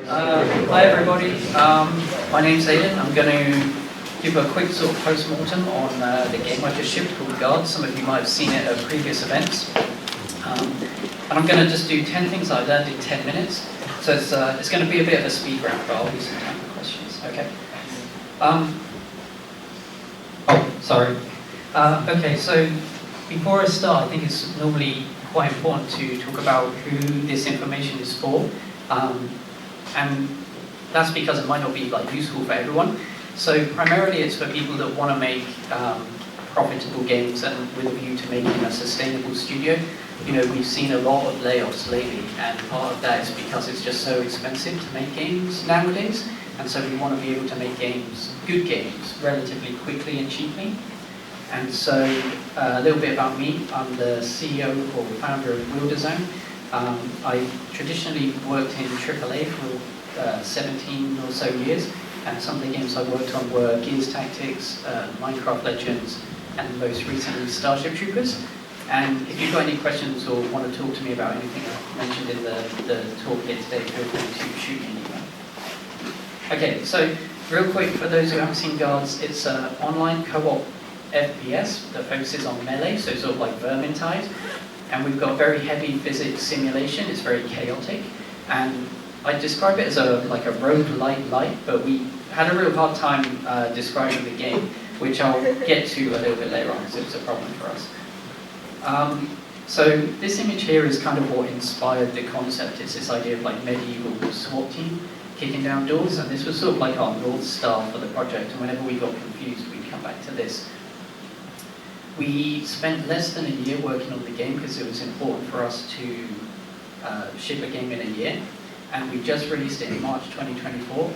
Hi everybody, my name's Aidan. I'm going to give a quick sort of post-mortem on the game I just shipped called Guard. Some of you might have seen it at previous events. And I'm going to just do 10 things I learned in 10 minutes. So it's going to be a bit of a speed round, but I'll leave some time for questions. Okay. Sorry. Okay, so before I start, I think it's normally quite important to talk about who this information is for. And that's because it might not be useful for everyone. So primarily it's for people that want to make profitable games and with a view to making a sustainable studio. You know, we've seen a lot of layoffs lately, and part of that is because it's just so expensive to make games nowadays. And so we want to be able to make games, good games, relatively quickly and cheaply. And so a little bit about me. I'm the CEO or founder of Wilderzone. I traditionally worked in AAA for 17 or so years, and some of the games I worked on were Gears Tactics, Minecraft Legends, and most recently Starship Troopers. And if you've got any questions or want to talk to me about anything I mentioned in the talk here today, feel free to shoot me an email. Okay, so real quick, for those who haven't seen Guards, it's an online co-op FPS that focuses on melee, so sort of like Vermintide. And we've got very heavy physics simulation. It's very chaotic, and I describe it as a roguelike light, but we had a real hard time describing the game, which I'll get to a little bit later on, because it was a problem for us. So this image here is kind of what inspired the concept. It's this idea of medieval SWAT team kicking down doors, and this was sort of like our North Star for the project, and whenever we got confused, we'd come back to this. We spent less than a year working on the game because it was important for us to ship a game in a year, and we just released it in March 2024.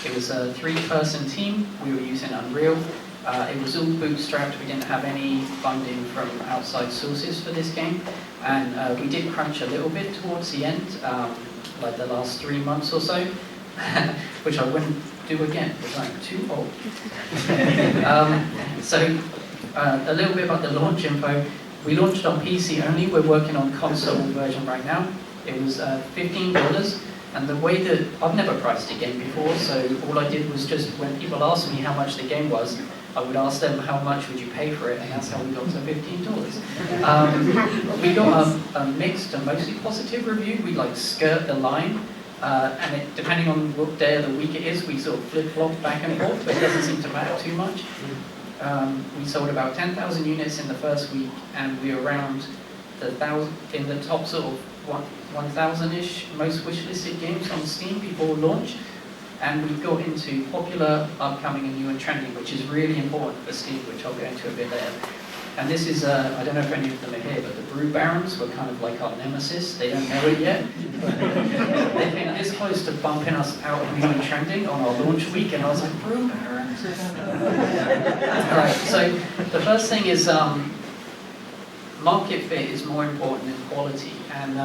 It was a 3-person team. We were using Unreal. It was all bootstrapped. We didn't have any funding from outside sources for this game, and we did crunch a little bit towards the end, like the last 3 months or so, which I wouldn't do again because I'm too old. A little bit about the launch info. We launched on PC only. We're working on console version right now. It was $15, and the way that I've never priced a game before, so all I did was just when people asked me how much the game was, I would ask them how much would you pay for it, and that's how we got to $15. We got a mixed and mostly positive review. We skirt the line, and depending on what day of the week it is, we sort of flip-flop back and forth, but it doesn't seem to matter too much. We sold about 10,000 units in the first week, and we're around in the top sort of 1,000-ish most wishlisted games on Steam before launch. And we got into popular, upcoming, and new and trending, which is really important for Steam, which I'll go into a bit later. And this is, I don't know if any of them are here, but the Brew Barons were kind of like our nemesis. They don't know it yet. They came this close to bumping us out of new and trending on our launch week, and I was like, Brew Barons? Alright, so the first thing is market fit is more important than quality. And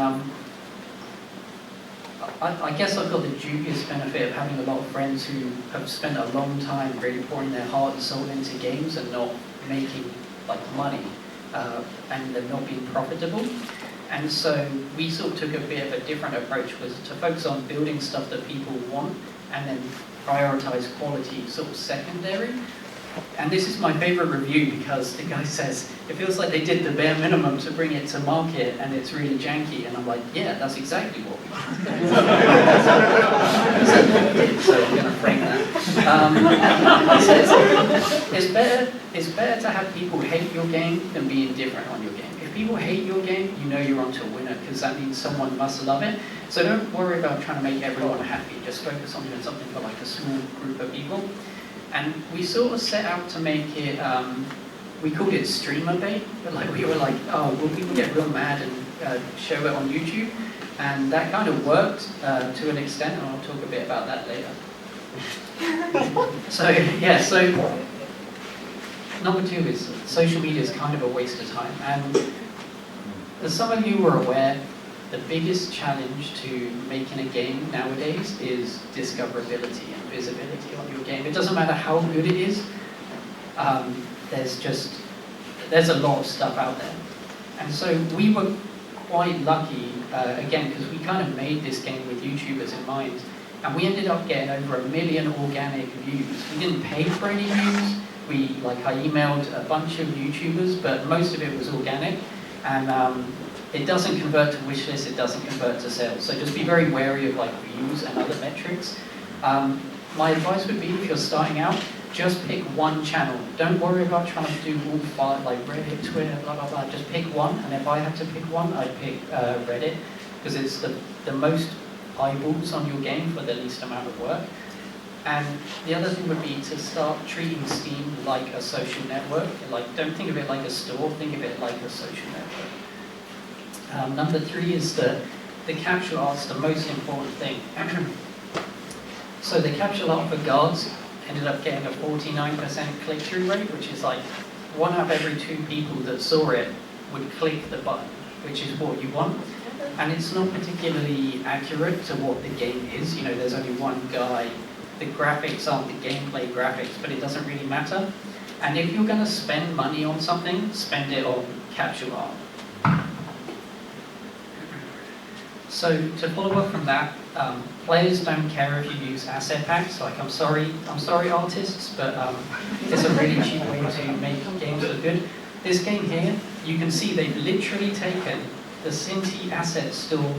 I guess I've got the dubious benefit of having a lot of friends who have spent a long time really pouring their heart and soul into games and not making money, and them not being profitable. And so we sort of took a bit of a different approach, was to focus on building stuff that people want and then prioritize quality sort of secondary. And this is my favorite review because the guy says, it feels like they did the bare minimum to bring it to market and it's really janky. And I'm like, yeah, that's exactly what we did. So I'm going to frame that. It's better to have people hate your game than be indifferent on your game. If people hate your game, you know you're onto a winner because that means someone must love it. So don't worry about trying to make everyone happy. Just focus on doing something for a small group of people. And we sort of set out to make it, we called it streamer bait, but we were like, oh, will people get real mad and show it on YouTube? And that kind of worked to an extent, and I'll talk a bit about that later. So number 2 is social media is kind of a waste of time. And as some of you are aware, the biggest challenge to making a game nowadays is discoverability and visibility on your game. It doesn't matter how good it is, there's a lot of stuff out there. And so we were quite lucky, again, because we kind of made this game with YouTubers in mind, And we ended up getting over 1 million organic views. We didn't pay for any views. I emailed a bunch of YouTubers, but most of it was organic. And it doesn't convert to wish lists, it doesn't convert to sales. So just be very wary of views and other metrics. My advice would be, if you're starting out, just pick one channel. Don't worry about trying to do all 5, like Reddit, Twitter, blah, blah, blah. Just pick one, and if I had to pick one, I'd pick Reddit, because it's the most eyeballs on your game for the least amount of work. And the other thing would be to start treating Steam like a social network. Don't think of it like a store, think of it like a social network. Number 3 is the capsule art's the most important thing. So the capsule art for guards ended up getting a 49% click-through rate, which is 1 out of every 2 people that saw it would click the button, which is what you want. And it's not particularly accurate to what the game is. There's only one guy. The graphics aren't the gameplay graphics, but it doesn't really matter. And if you're going to spend money on something, spend it on capsule art. So to follow up from that, players don't care if you use asset packs. I'm sorry artists, but it's a really cheap way to make games look good. This game here, you can see they've literally taken the Cinti asset store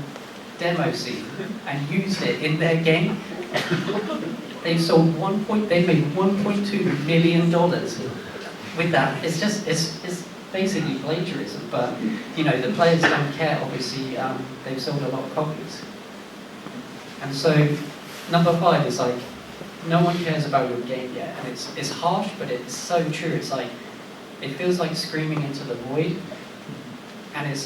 demo scene and used it in their game. They made $1.2 million with that. It's basically plagiarism, but the players don't care. Obviously, they've sold a lot of copies. And so, number 5 is no one cares about your game yet, and it's harsh, but it's so true. It feels like screaming into the void, and it's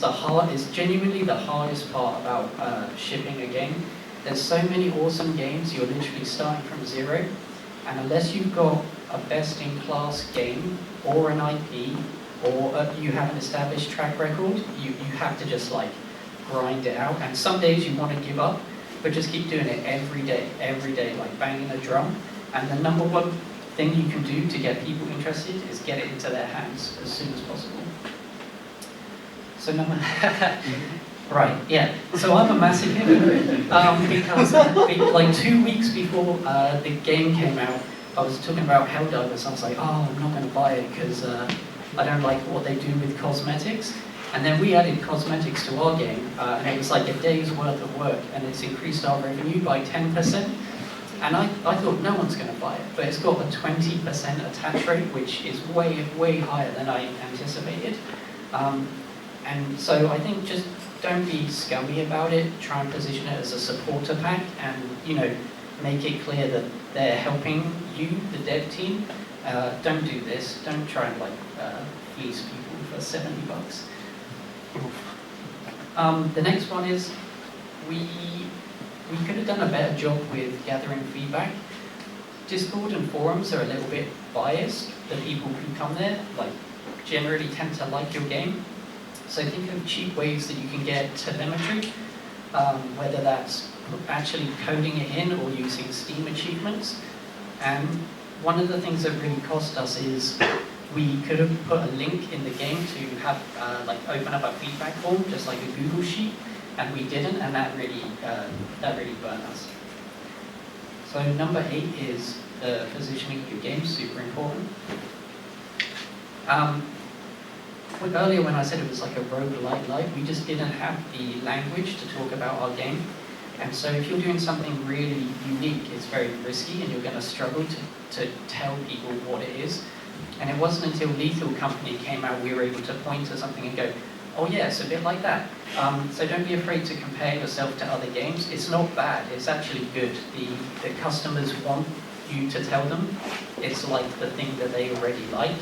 genuinely the hardest part about shipping a game. There's so many awesome games, you're literally starting from zero, and unless you've got a best-in-class game or an IP, or you have an established track record, you have to just grind it out. And some days you want to give up, but just keep doing it every day, like banging a drum. And the number 1 thing you can do to get people interested is get it into their hands as soon as possible. So right, yeah. So I'm a massive hypocrite because 2 weeks before the game came out, I was talking about Helldivers. I was like, oh, I'm not going to buy it because I don't like what they do with cosmetics. And then we added cosmetics to our game, and it was like a day's worth of work, and it's increased our revenue by 10%. And I thought no one's going to buy it, but it's got a 20% attach rate, which is way, way higher than I anticipated. And so I think just don't be scummy about it. Try and position it as a supporter pack, and make it clear that they're helping you, the dev team. Don't do this. Don't try and fleece people for $70. The next one is we could have done a better job with gathering feedback. Discord and forums are a little bit biased. The people who come there generally tend to like your game. So think of cheap ways that you can get telemetry, whether that's actually coding it in or using Steam achievements. And one of the things that really cost us is we could have put a link in the game to have open up a feedback form, just like a Google sheet, and we didn't, and that really burned us. So number 8 is the positioning of your game, super important. Earlier when I said it was like a roguelike light, we just didn't have the language to talk about our game. And so if you're doing something really unique, it's very risky and you're going to struggle to tell people what it is. And it wasn't until Lethal Company came out we were able to point to something and go, oh yeah, it's a bit like that. So don't be afraid to compare yourself to other games. It's not bad, it's actually good. The customers want you to tell them it's like the thing that they already like.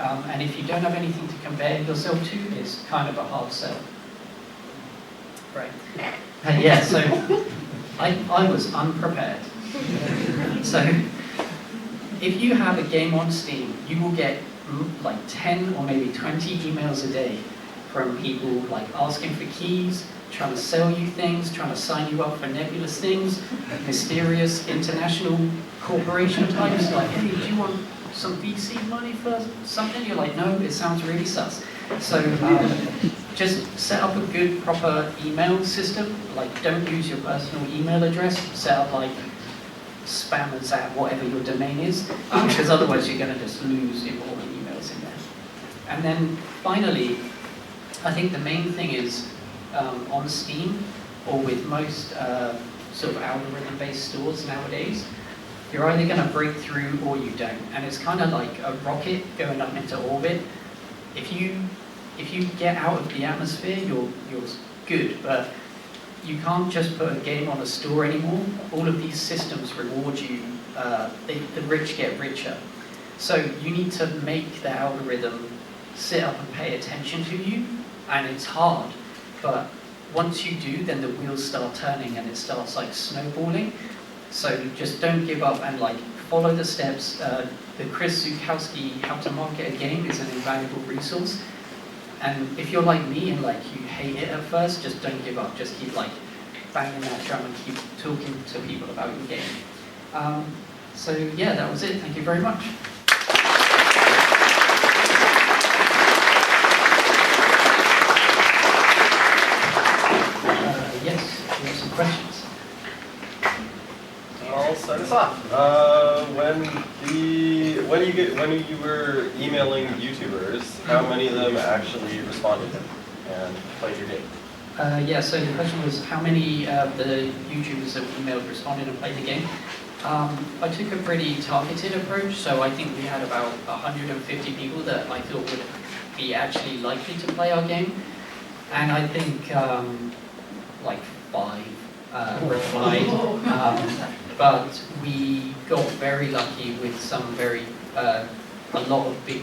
And if you don't have anything to compare yourself to, it's kind of a hard sell. Right. Yeah, so I was unprepared. So if you have a game on Steam, you will get 10 or maybe 20 emails a day from people asking for keys, trying to sell you things, trying to sign you up for nebulous things, mysterious international corporation types hey, do you want some VC money for something? You're like, no, it sounds really sus. So just set up a good, proper email system. Don't use your personal email address. Set up spammers at whatever your domain is, because otherwise you're going to just lose important emails in there. And then finally, I think the main thing is on Steam, or with most sort of algorithm-based stores nowadays, you're either going to break through or you don't. And it's kind of like a rocket going up into orbit. If you get out of the atmosphere, you're good, but you can't just put a game on a store anymore. All of these systems reward you. The rich get richer. So you need to make the algorithm sit up and pay attention to you, and it's hard. But once you do, then the wheels start turning and it starts like snowballing. So just don't give up and like follow the steps. The Chris Zukowski How to Market a Game is an invaluable resource. And if you're like me and like you hate it at first, just don't give up. Just keep like banging that drum and keep talking to people about your game. So yeah, that was it. Thank you very much. Yes, we have some questions. I'll start us off. When you were emailing YouTubers, how many of them actually responded and played your game? Yeah, so the question was how many of the YouTubers that we emailed responded and played the game. I took a pretty targeted approach, so I think we had about 150 people that I thought would be actually likely to play our game. And I think like 5 replied. But we got very lucky with some a lot of big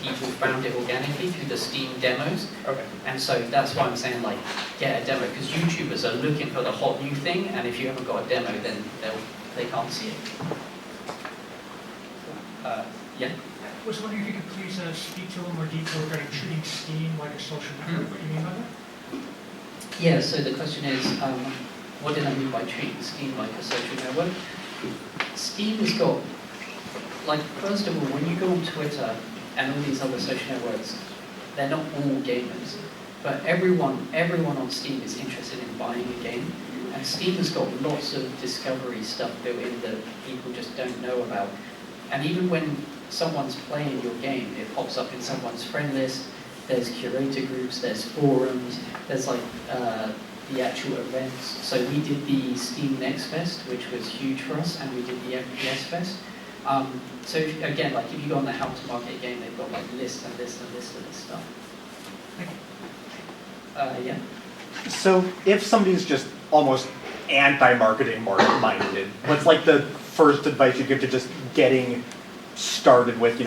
people found it organically through the Steam demos. Okay. And so that's why I'm saying like get a demo, because YouTubers are looking for the hot new thing, and if you haven't got a demo, then they can't see it. Yeah. I was wondering if you could please speak to a little more detail regarding treating Steam like a social network. What do you mean by that? Yeah, so the question is, what did I mean by treating Steam like a social network? Steam has got, like, first of all, when you go on Twitter and all these other social networks, they're not all gamers, but everyone on Steam is interested in buying a game, and Steam has got lots of discovery stuff built in that people just don't know about. And even when someone's playing your game, it pops up in someone's friend list. There's curator groups, there's forums, there's like the actual events. So we did the Steam Next Fest, which was huge for us, and we did the FPS Fest. So again, like if you go on the How to Market a Game, they've got like lists and lists and lists of this stuff. Yeah. So if somebody's just almost anti-marketing minded, what's like the first advice you give to just getting started with,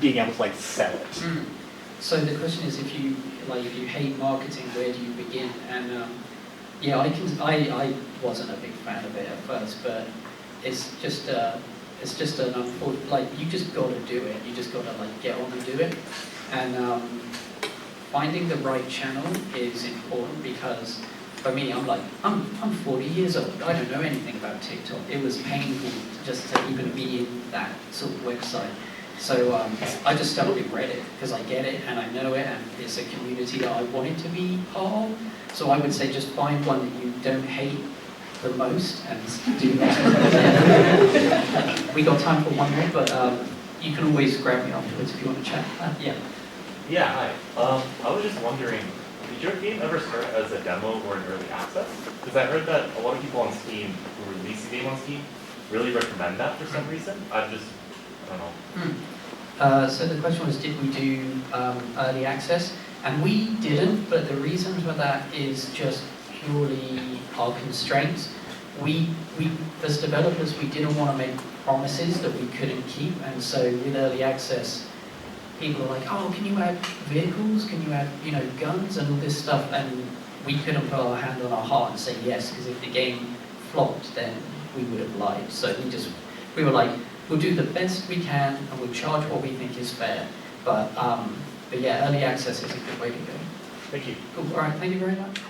being able to like sell it? So the question is, if you hate marketing, where do you begin? And yeah, I wasn't a big fan of it at first, but it's just an unfortunate, like you just got to do it. You just got to like get on and do it. And finding the right channel is important, because for me, I'm 40 years old. I don't know anything about TikTok. It was painful just to even be in that sort of website. So I just started with Reddit because I get it and I know it, and it's a community that I wanted to be part of. So I would say just find one that you don't hate the most and do that. We got time for one more, but you can always grab me afterwards if you want to chat. Yeah. Yeah, hi. I was just wondering, did your game ever start as a demo or an early access? Because I heard that a lot of people on Steam who release a game on Steam really recommend that for some reason. I don't know. So the question was, did we do early access? And we didn't, but the reason for that is just purely our constraints. We as developers, we didn't want to make promises that we couldn't keep, and so with early access, people are like, oh, can you add vehicles? Can you add, guns and all this stuff? And we couldn't put our hand on our heart and say yes, because if the game flopped, then we would have lied. So we were like, we'll do the best we can, and we'll charge what we think is fair. But yeah, early access is a good way to go. Thank you. Cool. All right, thank you very much.